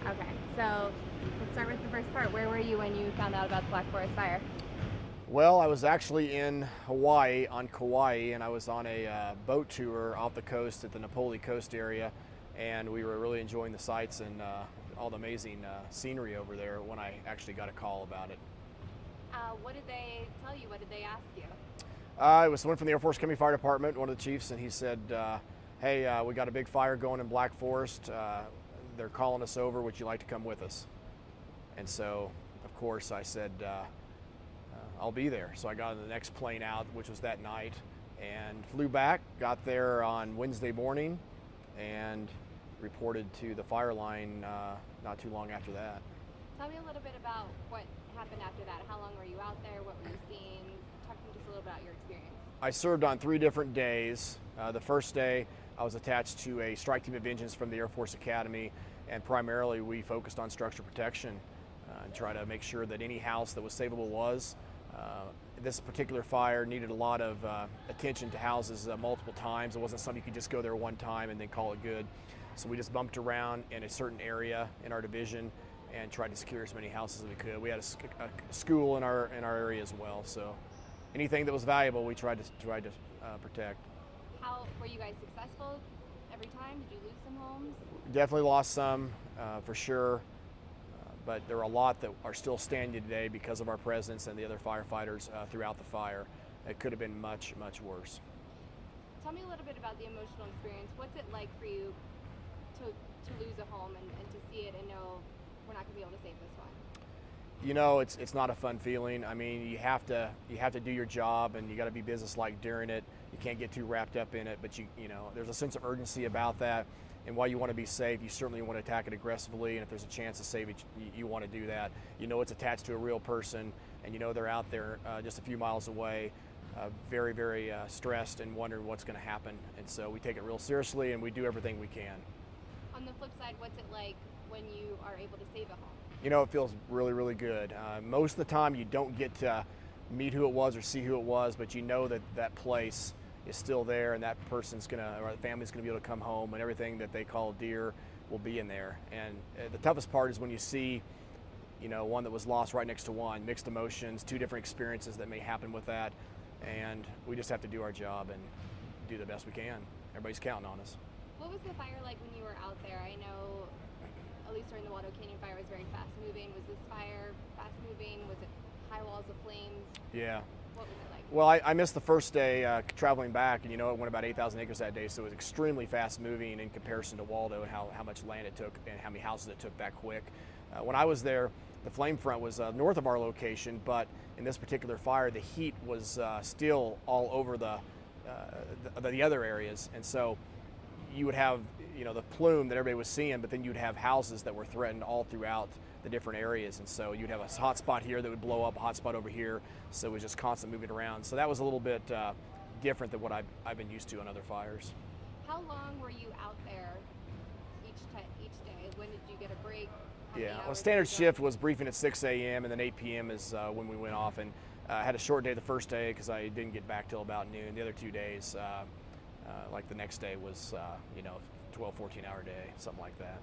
Okay, so let's start with the first part. Where were you when you found out about the Black Forest Fire? Well, I was actually in Hawaii on Kauai, and I was on a boat tour off the coast at the Napoli Coast area, and we were really enjoying the sights and all the amazing scenery over there when I actually got a call about it. What did they tell you? What did they ask you? It was someone from the Air Force Canyon Fire Department, one of the chiefs, and he said, hey, we got a big fire going in Black Forest. They're calling us over. Would you like to come with us? And so, of course, I said, I'll be there. So I got on the next plane out, which was that night, and flew back, got there on Wednesday morning, and reported to the fire line not too long after that. Tell me a little bit about what happened after that. How long were you out there? What were you seeing? Talk to me just a little about your experience. I served on 3 different days. The first day, I was attached to a strike team of engines from the Air Force Academy, and primarily we focused on structure protection and try to make sure that any house that was savable was. This particular fire needed a lot of attention to houses multiple times. It wasn't something you could just go there one time and then call it good. So we just bumped around in a certain area in our division and tried to secure as many houses as we could. We had a school in our area as well. So anything that was valuable, we tried to protect. How were you guys successful every time? Did you lose some homes? Definitely lost some, for sure. But there are a lot that are still standing today because of our presence and the other firefighters throughout the fire. It could have been much, much worse. Tell me a little bit about the emotional experience. What's it like for you to lose a home and to see it and know we're not going to be able to save this one? You know, it's not a fun feeling. I mean, you have to do your job, and you got to be businesslike during it. You can't get too wrapped up in it, but you know, there's a sense of urgency about that. And while you want to be safe, you certainly want to attack it aggressively. And if there's a chance to save it, you want to do that. You know, it's attached to a real person, and you know they're out there just a few miles away, very, very stressed and wondering what's going to happen. And so we take it real seriously, and we do everything we can. On the flip side, what's it like when you are able to save a home? You know, it feels really, really good. Most of the time, you don't get to meet who it was or see who it was, but you know that that place is still there, and that person's gonna, or the family's gonna be able to come home, and everything that they call dear will be in there. And the toughest part is when you see, you know, one that was lost right next to one, mixed emotions, 2 different experiences that may happen with that, and we just have to do our job and do the best we can. Everybody's counting on us. What was the fire like when you were out there? I know, at least during the Waldo Canyon Fire, it was very fast moving. Was this fire fast moving? Was it high walls of flames? Yeah. What was it like? Well, I missed the first day traveling back, and you know, it went about 8,000 acres that day, so it was extremely fast moving in comparison to Waldo and how much land it took and how many houses it took that quick. When I was there, the flame front was north of our location, but in this particular fire, the heat was still all over the other areas, and so you would have, you know, the plume that everybody was seeing, but then you'd have houses that were threatened all throughout the different areas, and so you'd have a hot spot here that would blow up, a hot spot over here, so it was just constant moving around. So that was a little bit different than what I've been used to on other fires. How long were you out there each day? When did you get a break? How many Yeah, well, hours standard did you go? shift was briefing at 6 a.m. and then 8 p.m. is when we went off, and I had a short day the first day because I didn't get back till about noon. The other 2 days, like the next day was, you know, 12, 14-hour day, something like that.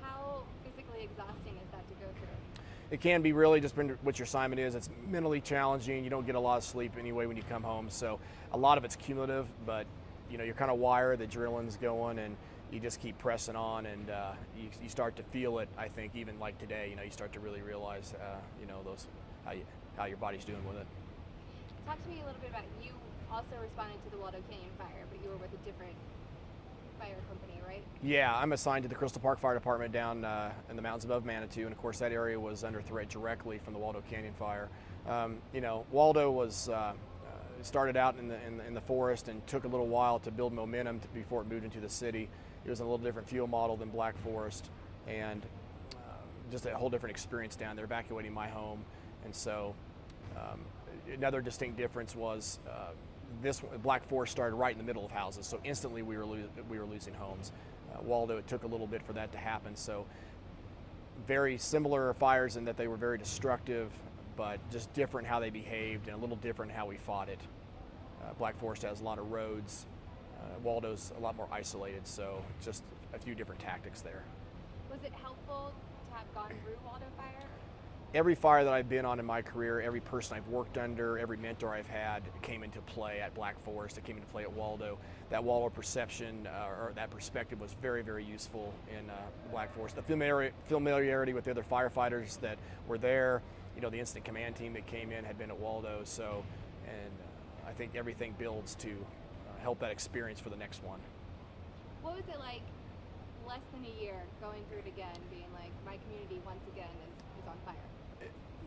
How physically exhausting is that to go through? It can be really just what your assignment is. It's mentally challenging. You don't get a lot of sleep anyway when you come home. So a lot of it's cumulative, but you know, you're kind of wired, the adrenaline's going, and you just keep pressing on, and you start to feel it. I think even like today, you know, you start to really realize, you know, how your body's doing with it. Talk to me a little bit about, you also responded to the Waldo Canyon Fire, but you were with a different fire company, right? Yeah, I'm assigned to the Crystal Park Fire Department down in the mountains above Manitou, and of course that area was under threat directly from the Waldo Canyon Fire. You know, Waldo was started out in the forest and took a little while to build momentum before it moved into the city. It was a little different fuel model than Black Forest, and just a whole different experience down there, evacuating my home. And so another distinct difference was this Black Forest started right in the middle of houses, so instantly we were losing homes. Waldo, it took a little bit for that to happen. So very similar fires in that they were very destructive, but just different how they behaved and a little different how we fought it. Black Forest has a lot of roads. Waldo's a lot more isolated, so just a few different tactics there. Was it helpful have gone through Waldo Fire? Every fire that I've been on in my career, every person I've worked under, every mentor I've had came into play at Black Forest. It came into play at Waldo. That Waldo perception or that perspective was very, very useful in Black Forest. The familiarity with the other firefighters that were there, the incident command team that came in had been at Waldo. So, and I think everything builds to help that experience for the next one. What was it like less than a year going through it again, being like, my community once again is on fire?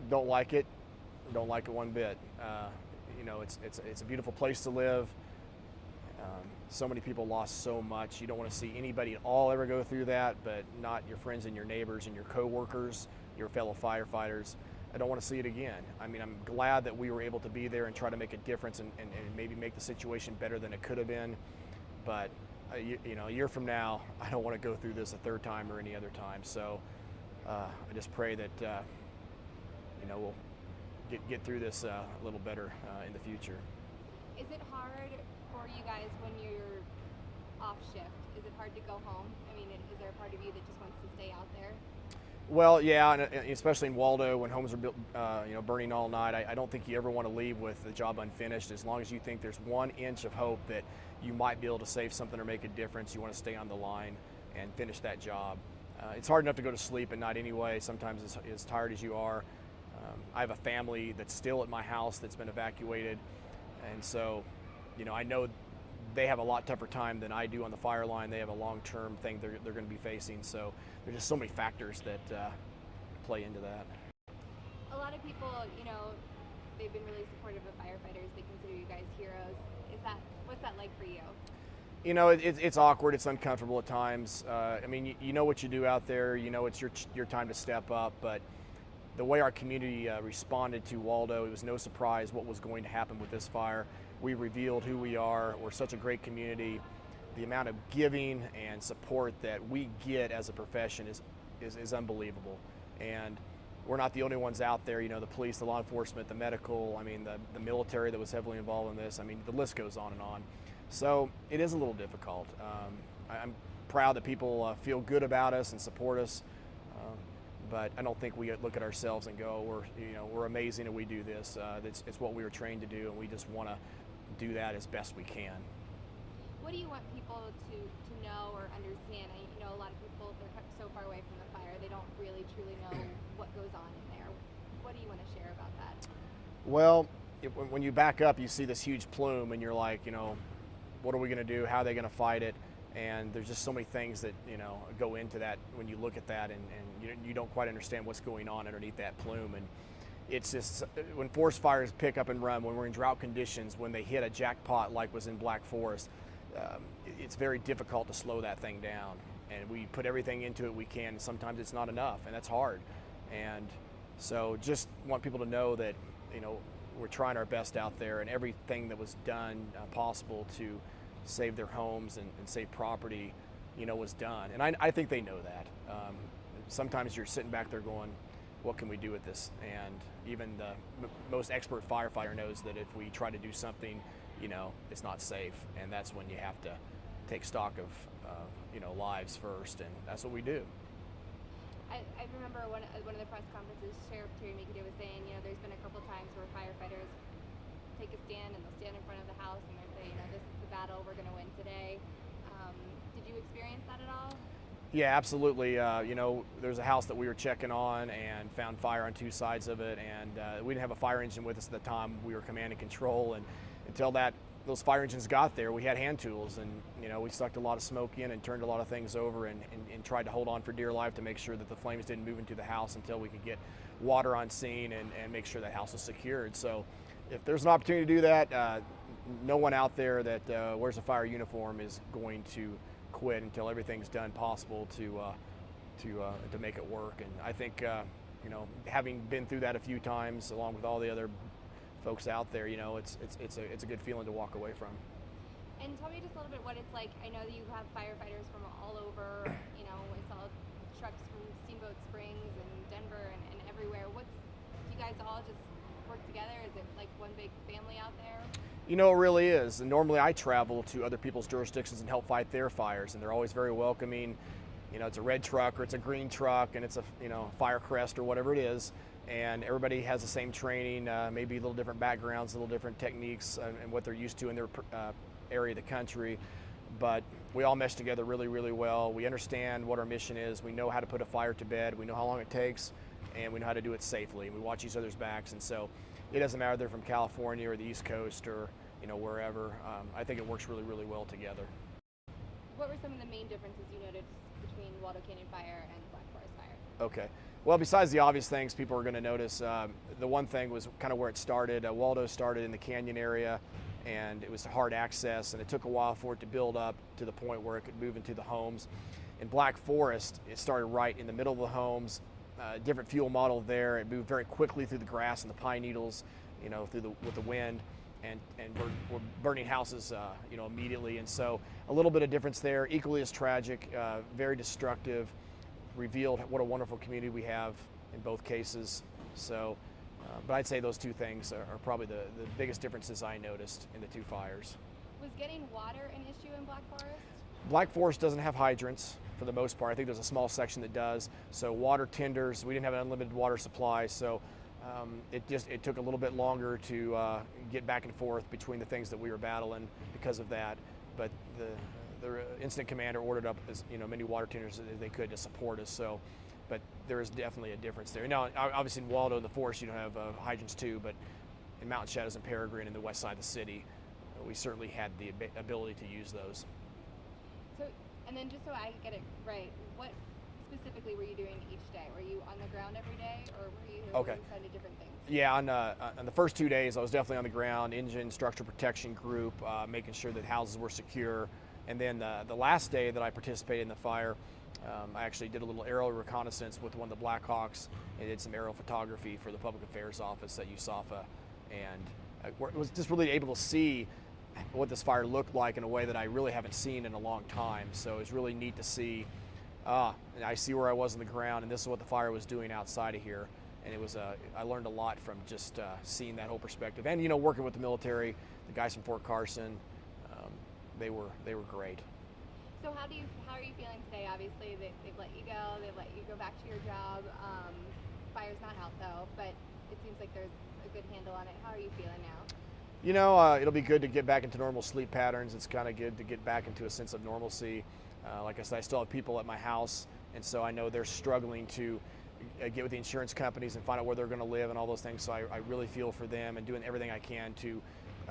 Don't like it. Don't like it one bit. It's a beautiful place to live. So many people lost so much. You don't want to see anybody at all ever go through that, but not your friends and your neighbors and your co-workers, your fellow firefighters. I don't want to see it again. I mean, I'm glad that we were able to be there and try to make a difference and maybe make the situation better than it could have been. But a year from now, I don't want to go through this a third time or any other time. So I just pray that we'll get through this a little better in the future. Is it hard for you guys when you're off shift? Is it hard to go home? I mean, is there a part of you that just wants to stay out there? Well, yeah, and especially in Waldo when homes are built, burning all night. I don't think you ever want to leave with the job unfinished. As long as you think there's 1 inch of hope that you might be able to save something or make a difference, you want to stay on the line and finish that job. It's hard enough to go to sleep at night anyway. Sometimes as tired as you are. I have a family that's still at my house that's been evacuated, and so, I know they have a lot tougher time than I do on the fire line. They have a long-term thing they're going to be facing. So there's just so many factors that play into that. A lot of people, they've been really supportive of firefighters. They consider you guys heroes. What's that like for you? It's awkward. It's uncomfortable at times. I mean, you know what you do out there. It's your time to step up. But the way our community responded to Waldo, it was no surprise what was going to happen with this fire. We revealed who we are. We're such a great community. The amount of giving and support that we get as a profession is unbelievable. And we're not the only ones out there. The police, the law enforcement, the medical, I mean, the military that was heavily involved in this. I mean, the list goes on and on. So it is a little difficult. I'm proud that people feel good about us and support us. But I don't think we look at ourselves and go, we're amazing and we do this. It's what we were trained to do, and we just want to do that as best we can. What do you want people to know or understand? A lot of people, they're kept so far away from the fire, they don't really truly know what goes on in there. What do you want to share about that? Well, when you back up, you see this huge plume, and you're like, what are we going to do? How are they going to fight it? And there's just so many things that go into that when you look at that, and you don't quite understand what's going on underneath that plume. And it's just when forest fires pick up and run, when we're in drought conditions, when they hit a jackpot like was in Black Forest, it's very difficult to slow that thing down. And we put everything into it we can, and sometimes it's not enough, and that's hard. And so just want people to know that we're trying our best out there, and everything that was done possible to save their homes and save property, was done. And I think they know that. Sometimes you're sitting back there going, what can we do with this? And even the most expert firefighter knows that if we try to do something, it's not safe. And that's when you have to take stock of, lives first. And that's what we do. I remember one of the press conferences, Sheriff Terry McAdoo was saying, there's been a couple times where firefighters take a stand and they'll stand in front of the house and they'll say, this is the battle, we're going to win today. Did you experience that at all? Yeah, absolutely. There's a house that we were checking on and found fire on 2 sides of it, and we didn't have a fire engine with us at the time. We were command and control, and until those fire engines got there, we had hand tools, and we sucked a lot of smoke in and turned a lot of things over and tried to hold on for dear life to make sure that the flames didn't move into the house until we could get water on scene and make sure the house was secured. So if there's an opportunity to do that, no one out there that wears a fire uniform is going to quit until everything's done possible to make it work. And I think having been through that a few times, along with all the other folks out there, it's a good feeling to walk away from. And tell me just a little bit what it's like. I know that you have firefighters from all over. I saw trucks from Steamboat Springs and Denver and everywhere. Do you guys all just work together? Is it like one big family out there? It really is. And normally I travel to other people's jurisdictions and help fight their fires, and they're always very welcoming. it's a red truck or it's a green truck and it's a fire crest or whatever it is, and everybody has the same training, maybe a little different backgrounds, a little different techniques and what they're used to in their area of the country, but we all mesh together really, really well. We understand what our mission is. We know how to put a fire to bed. We know how long it takes, and we know how to do it safely. We watch each other's backs, and so it doesn't matter if they're from California or the East Coast or wherever. I think it works really, really well together. What were some of the main differences you noticed between Waldo Canyon Fire and Black Forest Fire? Okay. Well, besides the obvious things people are going to notice, the one thing was kind of where it started. Waldo started in the canyon area, and it was hard access, and it took a while for it to build up to the point where it could move into the homes. In Black Forest, it started right in the middle of the homes, different fuel model there. It moved very quickly through the grass and the pine needles, with the wind, and we're burning houses, immediately. And so a little bit of difference there, equally as tragic, very destructive, revealed what a wonderful community we have in both cases. So, but I'd say those two things are probably the biggest differences I noticed in the two fires. Was getting water an issue in Black Forest? Black Forest doesn't have hydrants for the most part. I think there's a small section that does. So water tenders, we didn't have an unlimited water supply, so it took a little bit longer to get back and forth between the things that we were battling because of that. But the incident commander ordered up as many water tenders as they could to support us. So, but there is definitely a difference there. Now, obviously in Waldo and the forest, you don't have hydrants too, but in Mountain Shadows and Peregrine in the west side of the city, we certainly had the ability to use those. So, and then just so I get it right, what specifically were you doing each day? Were you on the ground every day, or were you assigned to different things? Yeah, on the first 2 days, I was definitely on the ground, engine structural protection group, making sure that houses were secure. And then the last day that I participated in the fire, I actually did a little aerial reconnaissance with one of the Blackhawks and did some aerial photography for the Public Affairs Office at USAFA, and was just really able to see what this fire looked like in a way that I really haven't seen in a long time. So it was really neat to see, and I see where I was on the ground, and this is what the fire was doing outside of here. And it was I learned a lot from just seeing that whole perspective, and working with the military, the guys from Fort Carson, they were great. So how are you feeling today? Obviously, they've let you go. They've let you go back to your job. Fire's not out though, but it seems like there's a good handle on it. How are you feeling now? It'll be good to get back into normal sleep patterns. It's kind of good to get back into a sense of normalcy. Like I said, I still have people at my house, and so I know they're struggling to get with the insurance companies and find out where they're going to live and all those things. So I really feel for them and doing everything I can to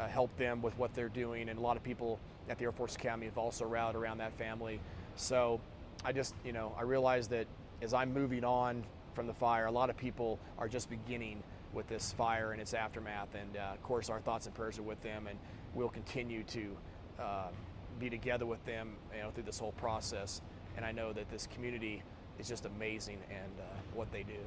help them with what they're doing. And a lot of people at the Air Force Academy have also rallied around that family. So I just, I realize that as I'm moving on from the fire, a lot of people are just beginning with this fire and its aftermath. And of course, our thoughts and prayers are with them, and we'll continue to be together with them, through this whole process. And I know that this community is just amazing and what they do.